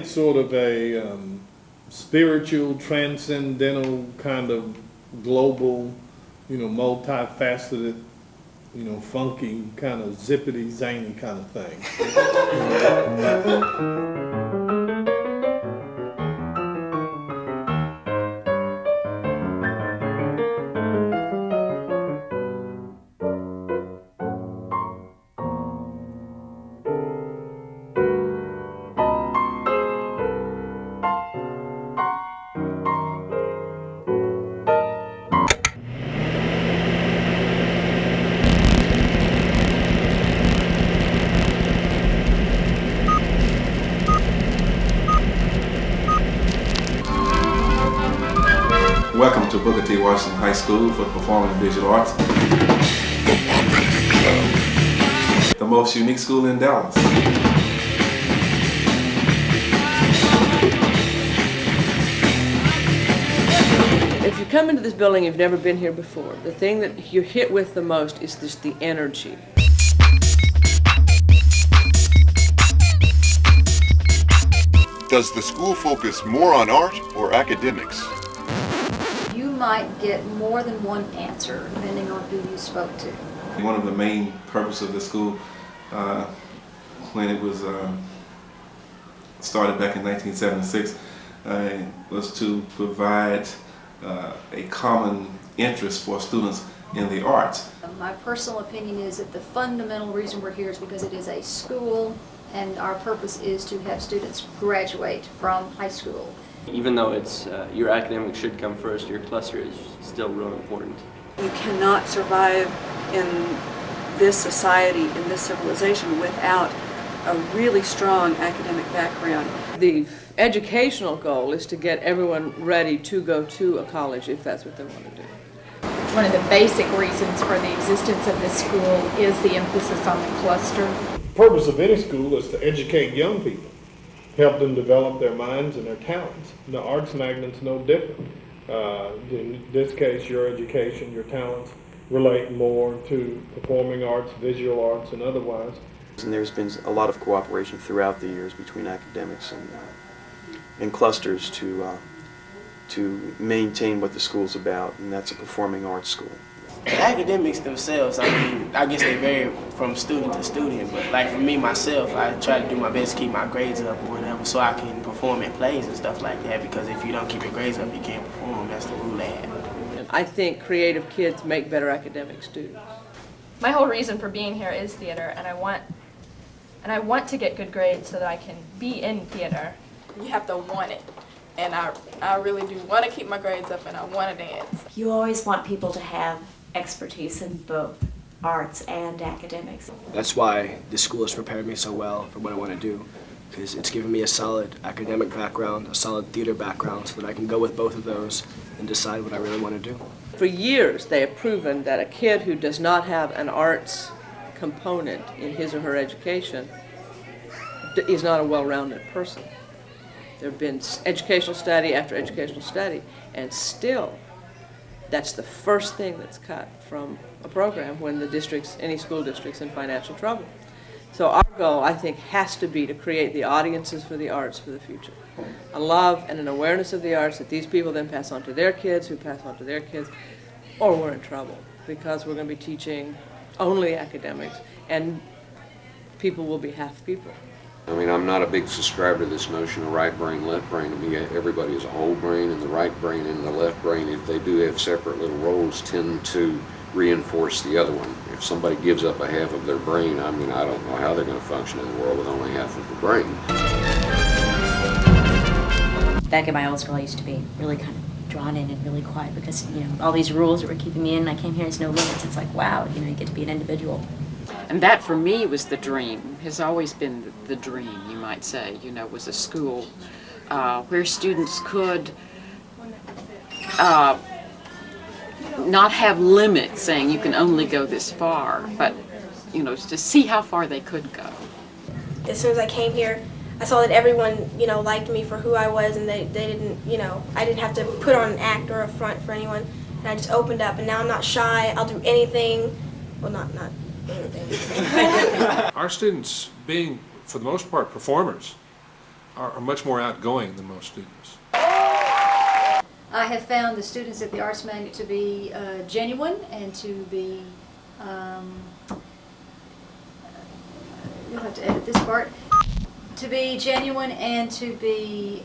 it's sort of a spiritual, transcendental kind of global, multifaceted, funky kind of zippity zany kind of thing. Welcome to Booker T. Washington High School for the Performing and Visual Arts. The Wompedy Club. The most unique school in Dallas. If you come into this building, you've never been here before, the thing that you're hit with the most is just the energy. Does the school focus more on art or academics? You might get more than one answer depending on who you spoke to. One of the main purposes of the school, when it was started back in 1976, was to provide a common interest for students in the arts. My personal opinion is that the fundamental reason we're here is because it is a school, and our purpose is to have students graduate from high school. Even though it's your academics should come first, your cluster is still real important. You cannot survive in this society, in this civilization, without a really strong academic background. The educational goal is to get everyone ready to go to a college if that's what they want to do. One of the basic reasons for the existence of this school is the emphasis on the cluster. The purpose of any school is to educate young people, help them develop their minds and their talents. The arts magnet's no different. In this case, your education, your talents relate more to performing arts, visual arts, and otherwise. And there's been a lot of cooperation throughout the years between academics and clusters to maintain what the school's about, and that's a performing arts school. The academics themselves, I guess they vary from student to student, but like for me, myself, I try to do my best to keep my grades up or whatever so I can perform in plays and stuff like that, because if you don't keep your grades up, you can't perform. That's the rule they have. I think creative kids make better academic students. My whole reason for being here is theater, and I want to get good grades so that I can be in theater. You have to want it, and I really do want to keep my grades up, and I want to dance. You always want people to have expertise in both arts and academics. That's why this school has prepared me so well for what I want to do, because it's given me a solid academic background, a solid theater background, so that I can go with both of those and decide what I really want to do. For years, they have proven that a kid who does not have an arts component in his or her education is not a well-rounded person. There have been educational study after educational study, and still, that's the first thing that's cut from a program when the districts, any school district's in financial trouble. So our goal, I think, has to be to create the audiences for the arts for the future. A love and an awareness of the arts that these people then pass on to their kids, who pass on to their kids, or we're in trouble, because we're going to be teaching only academics, and people will be half people. I mean, I'm not a big subscriber to this notion of right brain, left brain. I mean, everybody is a whole brain, and the right brain and the left brain, if they do have separate little roles, tend to reinforce the other one. If somebody gives up a half of their brain, I mean, I don't know how they're going to function in the world with only half of the brain. Back at my old school, I used to be really kind of drawn in and really quiet because, all these rules that were keeping me in. I came here as no limits. It's like, wow, you get to be an individual. And that, for me, was the dream, has always been the dream, you might say, was a school where students could not have limits saying you can only go this far, but, to see how far they could go. As soon as I came here, I saw that everyone, liked me for who I was, and they didn't, I didn't have to put on an act or a front for anyone, and I just opened up, and now I'm not shy. I'll do anything, well, not anything. Our students, being, for the most part, performers, are much more outgoing than most students. I have found the students at the Arts Magnet to be genuine and to be, you'll have to edit this part, to be genuine and to be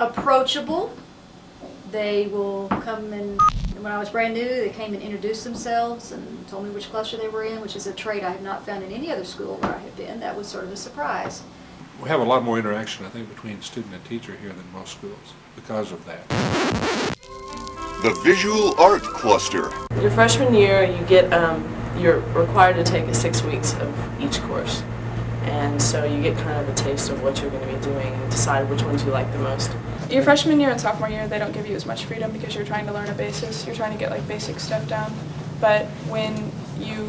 approachable. They will come and, when I was brand new, they came and introduced themselves and told me which cluster they were in, which is a trait I have not found in any other school where I have been. That was sort of a surprise. We have a lot more interaction, I think, between student and teacher here than most schools because of that. The Visual Art Cluster. Your freshman year, you get you're required to take 6 weeks of each course, and so you get kind of a taste of what you're going to be doing and decide which ones you like the most. Your freshman year and sophomore year, they don't give you as much freedom because you're trying to learn a basis. You're trying to get like basic stuff down, but when you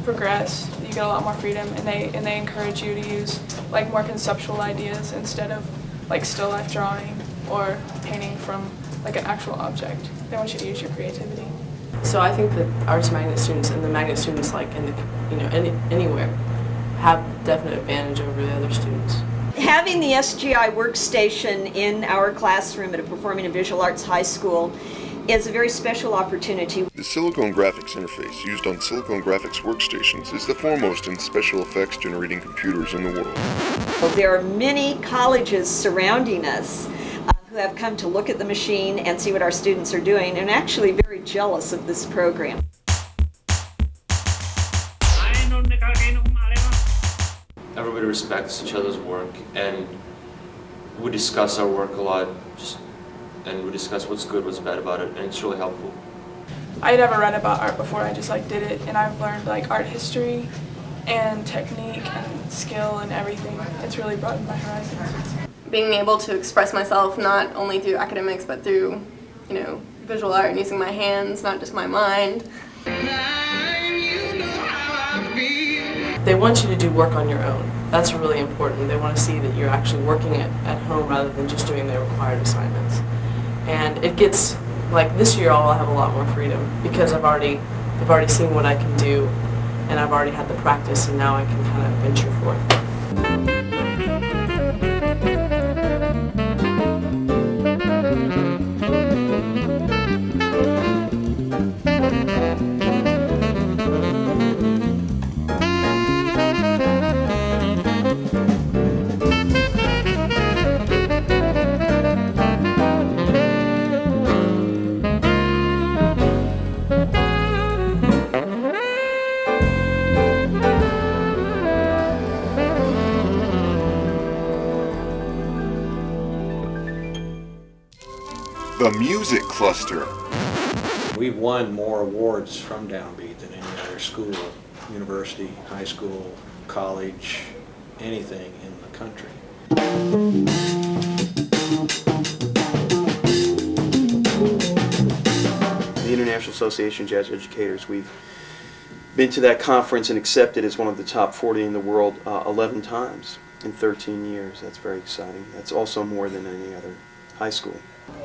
progress, you get a lot more freedom, and they encourage you to use like more conceptual ideas instead of like still life drawing or painting from like an actual object. They want you to use your creativity. So I think that Arts Magnet students and the Magnet students, like in the anywhere, have definite advantage over the other students. Having the SGI workstation in our classroom at a Performing and Visual Arts high school is a very special opportunity. The Silicon Graphics interface used on Silicon Graphics workstations is the foremost in special effects generating computers in the world. There are many colleges surrounding us who have come to look at the machine and see what our students are doing, and actually very jealous of this program. Everybody respects each other's work, and we discuss our work a lot, and we discuss what's good, what's bad about it, and it's really helpful. I had never read about art before, I just like did it, and I've learned like art history and technique and skill and everything. It's really broadened my horizons. Being able to express myself not only through academics but through, visual art and using my hands, not just my mind. They want you to do work on your own. That's really important. They want to see that you're actually working at home rather than just doing the required assignments. And it gets, like this year I'll have a lot more freedom because they've already seen what I can do, and I've already had the practice, and now I can kind of venture forth. The Music Cluster. We've won more awards from Downbeat than any other school, university, high school, college, anything in the country. The International Association of Jazz Educators, we've been to that conference and accepted as one of the top 40 in the world 11 times in 13 years. That's very exciting. That's also more than any other high school.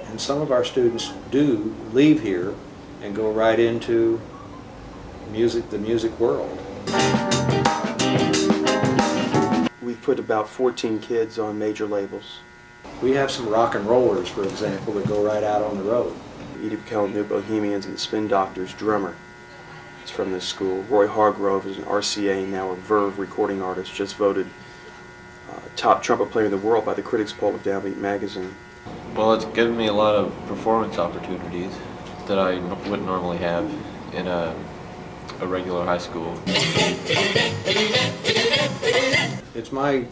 And some of our students do leave here and go right into the music world. We've put about 14 kids on major labels. We have some rock and rollers, for example, that go right out on the road. Edie Piquel, New Bohemians, and the Spin Doctors drummer is from this school. Roy Hargrove is an RCA, now a Verve recording artist, just voted top trumpet player in the world by the Critics Poll of Downbeat magazine. Well, it's given me a lot of performance opportunities that I wouldn't normally have in a regular high school. It's my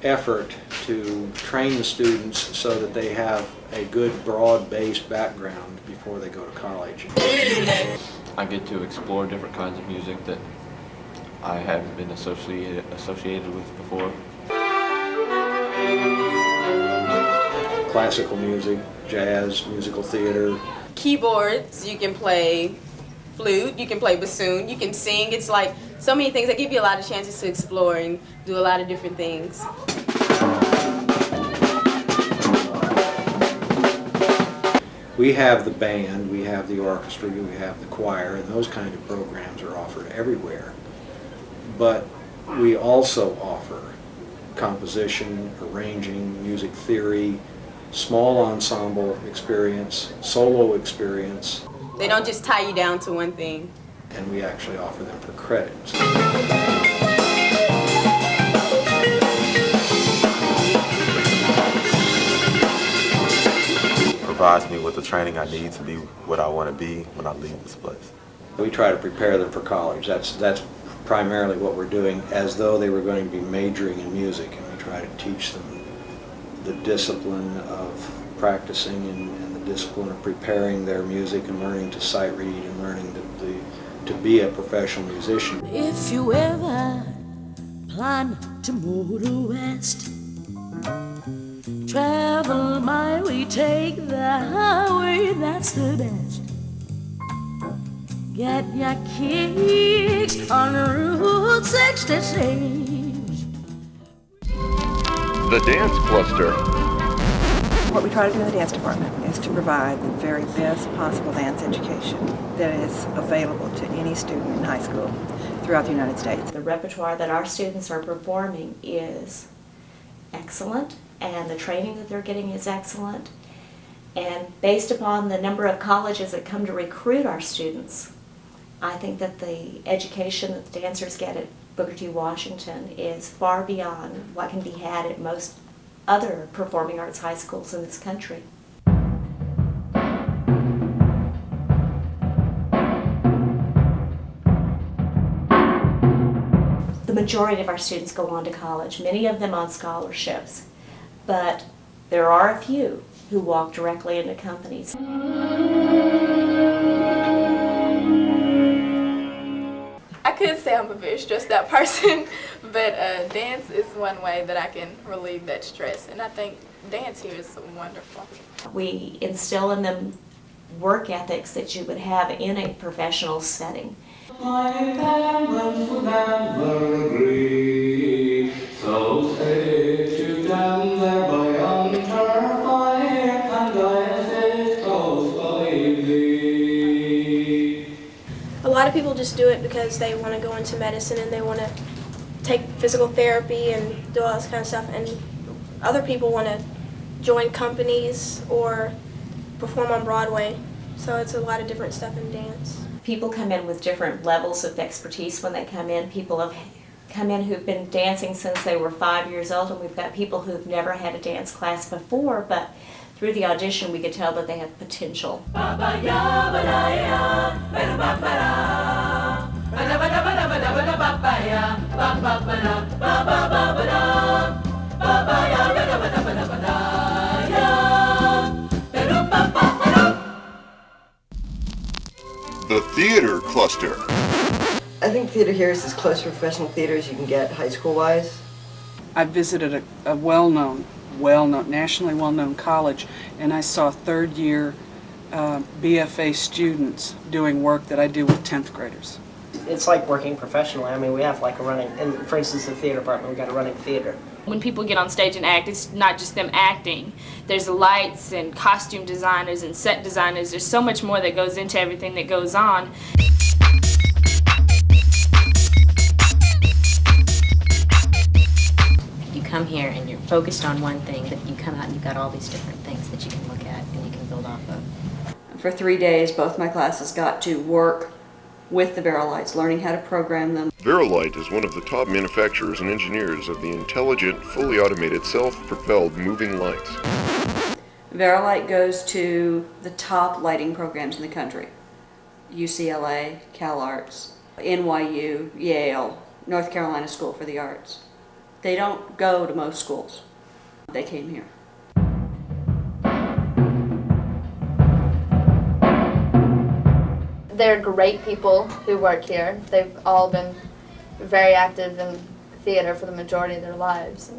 effort to train the students so that they have a good broad-based background before they go to college. I get to explore different kinds of music that I haven't been associated with before. Classical music, jazz, musical theater. Keyboards, you can play flute, you can play bassoon, you can sing. It's like so many things that give you a lot of chances to explore and do a lot of different things. We have the band, we have the orchestra, we have the choir, and those kind of programs are offered everywhere. But we also offer composition, arranging, music theory, small ensemble experience, solo experience, They don't just tie you down to one thing. and we actually offer them for credits. Provides me with the training I need to be what I want to be when I leave this place. We try to prepare them for college. That's primarily what we're doing, as though they were going to be majoring in music, and we try to teach them the discipline of practicing and the discipline of preparing their music and learning to sight read and learning to be a professional musician. If you ever plan to motor west, travel my way, take the highway, that's the best. Get your kicks on Route 66. The Dance Cluster. What we try to do in the dance department is to provide the very best possible dance education that is available to any student in high school throughout the United States. The repertoire that our students are performing is excellent, and the training that they're getting is excellent. And based upon the number of colleges that come to recruit our students, I think that the education that the dancers get at Booker T. Washington is far beyond what can be had at most other performing arts high schools in this country. The majority of our students go on to college, many of them on scholarships, but there are a few who walk directly into companies. I could say I'm a very stressed out person, but dance is one way that I can relieve that stress, and I think dance here is wonderful. We instill in them work ethics that you would have in a professional setting. My parents would never agree, so stay to them there by yonder fire, and I say close believe thee. A lot of people just do it because they want to go into medicine and they want to take physical therapy and do all this kind of stuff. And other people want to join companies or perform on Broadway. So it's a lot of different stuff in dance. People come in with different levels of expertise when they come in. People have come in who've been dancing since they were 5 years old, and we've got people who've never had a dance class before, but through the audition we could tell that they have potential. The Theater Cluster. I think theater here is as close to professional theater as you can get high school-wise. I visited a well-known, nationally well-known college, and I saw third-year BFA students doing work that I do with 10th graders. It's like working professionally. I mean, we have like a running, and for instance, the theater department, we got a running theater. When people get on stage and act, it's not just them acting. There's lights and costume designers and set designers. There's so much more that goes into everything that goes on. You come here and you're focused on one thing, but you come out and you've got all these different things that you can look at and you can build off of. For 3 days, both my classes got to work with the Verilites, learning how to program them. Verilite is one of the top manufacturers and engineers of the intelligent, fully automated, self-propelled moving lights. Verilite goes to the top lighting programs in the country. UCLA, CalArts, NYU, Yale, North Carolina School for the Arts. They don't go to most schools. They came here. They're great people who work here. They've all been very active in theater for the majority of their lives.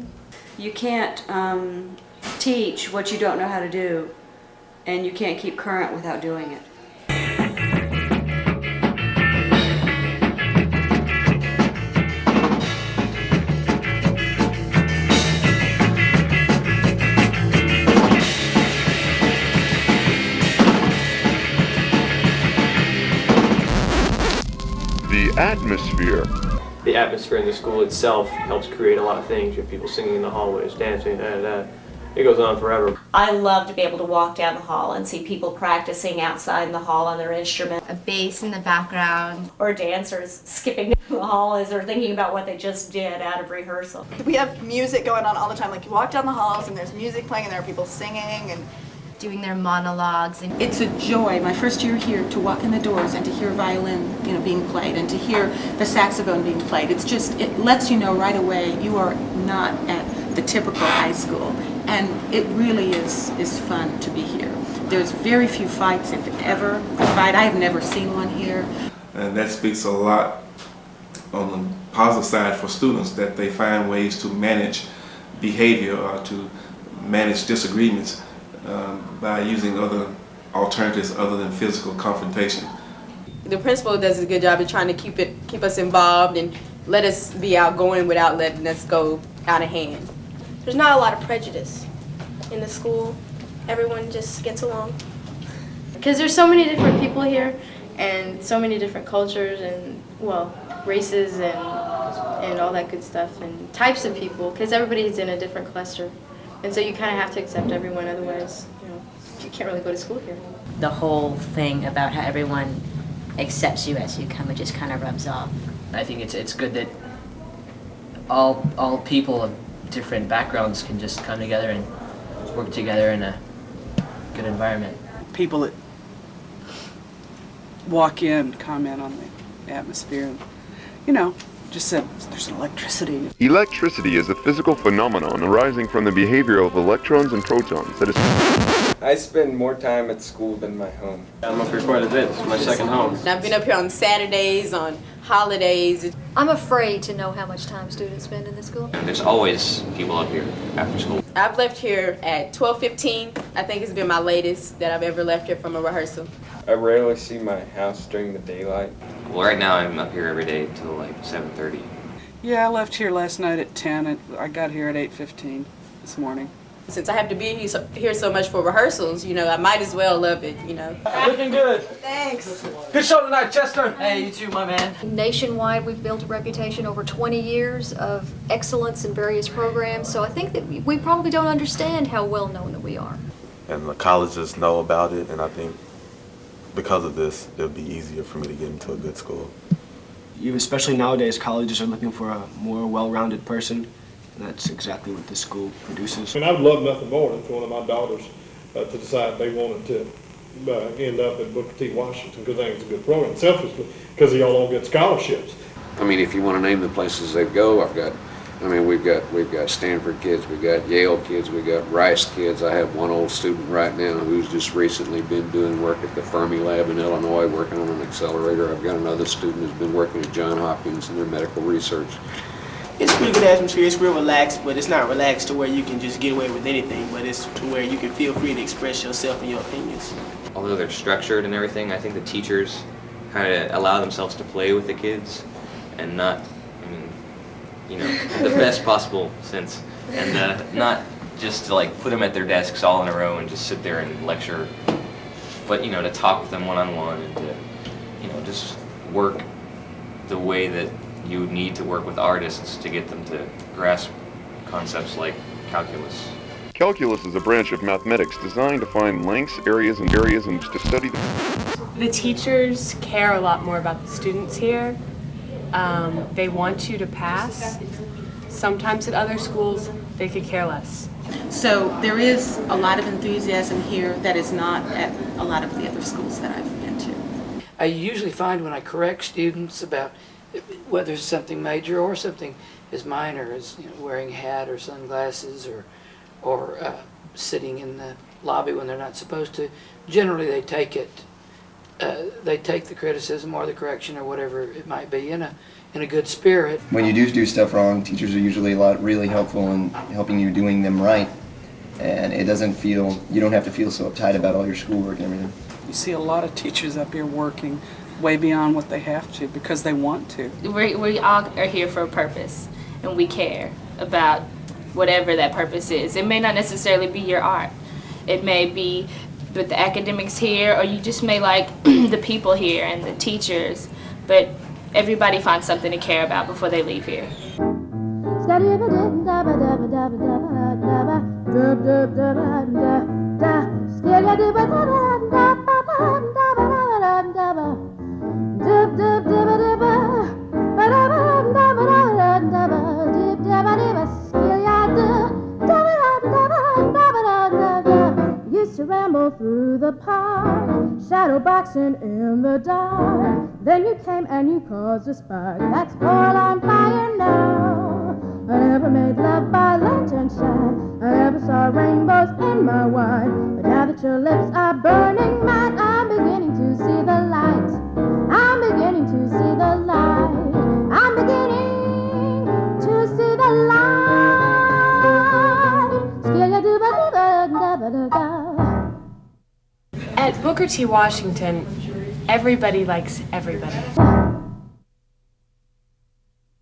You can't teach what you don't know how to do, and you can't keep current without doing it. The Atmosphere. the atmosphere in the school itself helps create a lot of things. You have people singing in the hallways, dancing, it goes on forever. I love to be able to walk down the hall and see people practicing outside in the hall on their instrument. A bass in the background. Or dancers skipping down the hall as they're thinking about what they just did out of rehearsal. We have music going on all the time. Like you walk down the halls and there's music playing and there are people singing and doing their monologues. And it's a joy, my first year here, to walk in the doors and to hear violin, being played, and to hear the saxophone being played. It lets you know right away you are not at the typical high school, and it really is fun to be here. There's very few fights, if ever a fight. I have never seen one here. And that speaks a lot on the positive side for students, that they find ways to manage behavior or to manage disagreements by using other alternatives other than physical confrontation. The principal does a good job of trying to keep us involved and let us be outgoing without letting us go out of hand. There's not a lot of prejudice in the school. Everyone just gets along. Because there's so many different people here and so many different cultures and, well, races and all that good stuff and types of people, because everybody's in a different cluster. And so you kind of have to accept everyone, otherwise, you can't really go to school here. The whole thing about how everyone accepts you as you come, it just kind of rubs off. I think it's good that all people of different backgrounds can just come together and work together in a good environment. People that walk in comment on the atmosphere and, just said there's electricity. Electricity is a physical phenomenon arising from the behavior of electrons and protons that is... I spend more time at school than my home. I'm up here quite a bit. It's my second home. I've been up here on Saturdays, on holidays. I'm afraid to know how much time students spend in this school. There's always people up here after school. I've left here at 12:15. I think it's been my latest that I've ever left here from a rehearsal. I rarely see my house during the daylight. Well, right now I'm up here every day till like 7:30. Yeah, I left here last night at 10 and I got here at 8:15 this morning. Since I have to be here so much for rehearsals, I might as well love it, Looking good. Thanks. Good show tonight, Chester. Hey, you too, my man. Nationwide, we've built a reputation over 20 years of excellence in various programs, so I think that we probably don't understand how well known that we are. And the colleges know about it, and I think because of this, it'll be easier for me to get into a good school. Especially nowadays, colleges are looking for a more well-rounded person. And that's exactly what this school produces. And I would love nothing more than for one of my daughters to decide they wanted to end up at Booker T. Washington, because I think it's a good program, selfishly, because they all don't get scholarships. I mean, if you want to name the places they go, we've got Stanford kids, we've got Yale kids, we've got Rice kids. I have one old student right now who's just recently been doing work at the Fermi Lab in Illinois, working on an accelerator. I've got another student who's been working at Johns Hopkins in their medical research. It's a pretty good atmosphere. It's real relaxed, but it's not relaxed to where you can just get away with anything, but it's to where you can feel free to express yourself and your opinions. Although they're structured and everything, I think the teachers kind of allow themselves to play with the kids and not, in the best possible sense, and not just to put them at their desks all in a row and just sit there and lecture, but to talk with them one-on-one and to just work the way that you would need to work with artists to get them to grasp concepts like calculus. Calculus is a branch of mathematics designed to find lengths, areas, and to study them. The teachers care a lot more about the students here. They want you to pass. Sometimes at other schools, they could care less. So there is a lot of enthusiasm here that is not at a lot of the other schools that I've been to. I usually find when I correct students about whether it's something major or something as minor as wearing a hat or sunglasses or sitting in the lobby when they're not supposed to, generally they take it. They take the criticism or the correction or whatever it might be in a good spirit. When you do stuff wrong, teachers are usually really helpful in helping you doing them right, and you don't have to feel so uptight about all your schoolwork and everything. You see a lot of teachers up here working way beyond what they have to because they want to. We all are here for a purpose, and we care about whatever that purpose is. It may not necessarily be your art. It may be with the academics here, or you just may like the people here and the teachers. But everybody finds something to care about before they leave here. Used to ramble through the park, shadow boxing in the dark. Then you came and you caused a spark. That's all on fire now. I never made love by lantern shine. I never saw rainbows in my wine. But now that your lips are burning mine, I'm beginning to see the light. I'm beginning to see the light. I'm beginning to see the light. At Booker T. Washington, everybody likes everybody.